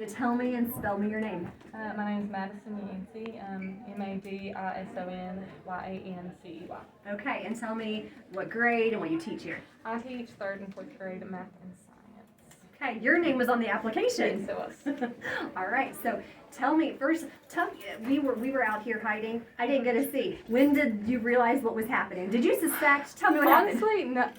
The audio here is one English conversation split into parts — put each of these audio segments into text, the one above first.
Tell me and spell me your name. My name is Madison Yancey, Madisonyancey. Okay, and tell me what grade and what you teach here. I teach 3rd and 4th grade math and science. Okay, your name was on the application. Yes, it was. All right, so tell me first. We were out here hiding. I didn't get to see. When did you realize what was happening? Did you suspect? Tell me what happened.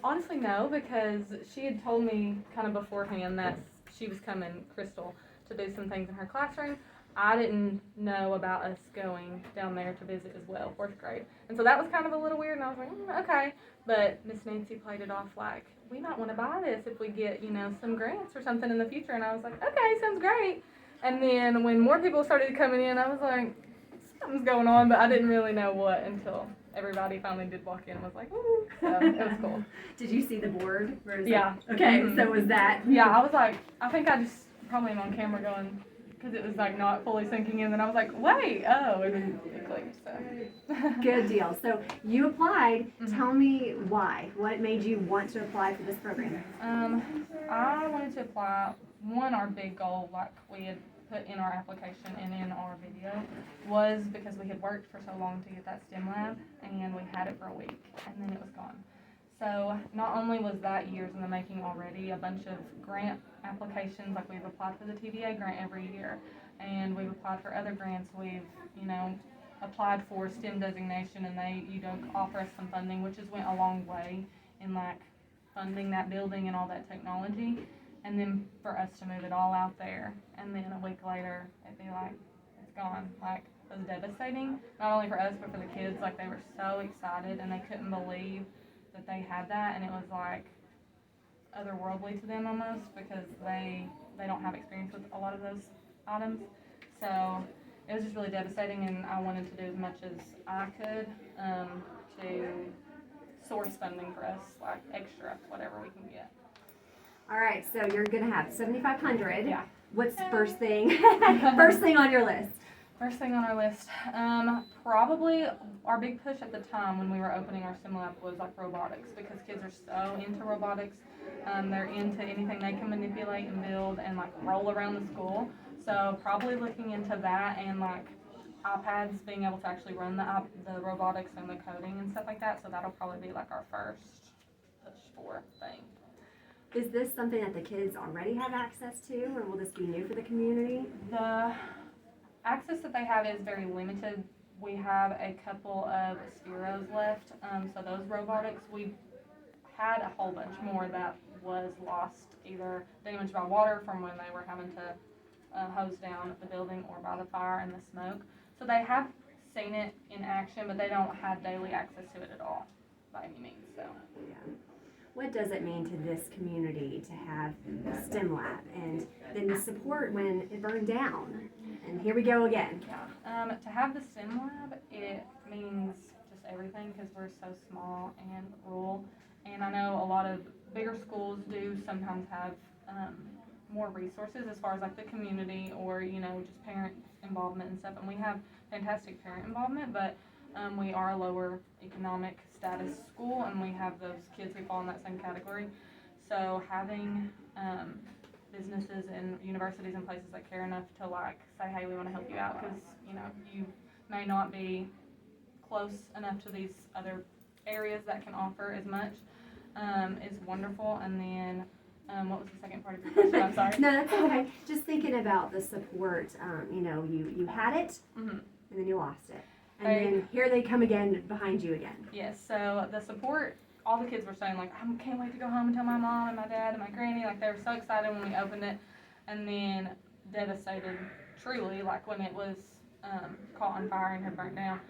Honestly, no, because she had told me kind of beforehand that she was coming, Crystal, to do some things in her classroom. I didn't know about us going down there to visit as well, 4th grade. And so that was kind of a little weird, and I was like, okay. But Miss Nancy played it off like, we might want to buy this if we get, some grants or something in the future. And I was like, okay, sounds great. And then when more people started coming in, I was like, something's going on, but I didn't really know what until everybody finally did walk in and was like, ooh. So it was cool. Did you see the board? Yeah. Okay, Mm-hmm. So was that? Yeah, I was like, I think I just probably am on camera going, because it was like not fully sinking in, and I was like, wait, oh, and then it clicked, so. Good deal. So you applied. Mm-hmm. Tell me why. What made you want to apply for this program? I wanted to apply. Our big goal, like we had put in our application and in our video, was because we had worked for so long to get that STEM lab, and we had it for a week, and then it was gone. So not only was that years in the making already, a bunch of grant applications, like we've applied for the TVA grant every year, and we've applied for other grants. We've, applied for STEM designation, and they, offer us some funding, which has went a long way in like funding that building and all that technology. And then for us to move it all out there, and then a week later, it'd be like, it's gone. Like, it was devastating, not only for us, but for the kids. Like, they were so excited, and they couldn't believe that they had that, and it was like otherworldly to them almost, because they don't have experience with a lot of those items. So it was just really devastating, and I wanted to do as much as I could to source funding for us, like extra, whatever we can get. All right, so you're gonna have $7,500. Yeah. What's first thing? First thing on your list. First thing on our list, probably our big push at the time when we were opening our STEM lab was like robotics, because kids are so into robotics. They're into anything they can manipulate and build and like roll around the school. So probably looking into that, and like iPads, being able to actually run the robotics and the coding and stuff like that. So that'll probably be like our first push for thing. Is this something that the kids already have access to, or will this be new for the community? The access that they have is very limited. We have a couple of Spheros left, so those robotics, we had a whole bunch more that was lost, either damaged by water from when they were having to hose down the building, or by the fire and the smoke. So they have seen it in action, but they don't have daily access to it at all by any means. So yeah. What does it mean to this community to have a STEM lab, and then the support when it burned down? And here we go again. Yeah. To have the STEM lab, it means just everything, because we're so small and rural. And I know a lot of bigger schools do sometimes have more resources as far as like the community, or just parent involvement and stuff. And we have fantastic parent involvement, but we are a lower economic status school, and we have those kids who fall in that same category. So having businesses and universities and places that care enough to like say, hey, we want to help you out, because you may not be close enough to these other areas that can offer as much, is wonderful. And then what was the second part of your question? I'm sorry. No, that's okay. Just thinking about the support. You had it, mm-hmm. and then you lost it. And then here they come again behind you again. Yes, so the support, all the kids were saying, like, I can't wait to go home and tell my mom and my dad and my granny. Like, they were so excited when we opened it, and then devastated, truly, like when it was caught on fire and had burnt down.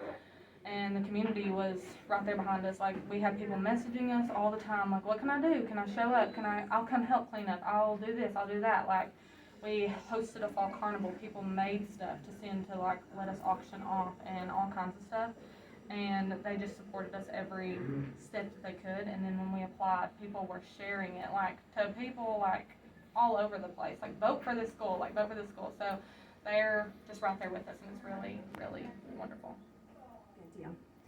And the community was right there behind us. Like, we had people messaging us all the time, like, what can I do? Can I show up? I'll come help clean up. I'll do this, I'll do that. Like, we hosted a fall carnival. People made stuff to send to like let us auction off and all kinds of stuff, and they just supported us every step that they could. And then when we applied, people were sharing it like to people like all over the place, like vote for this school, like vote for this school. So they're just right there with us, and it's really, really wonderful. Good deal.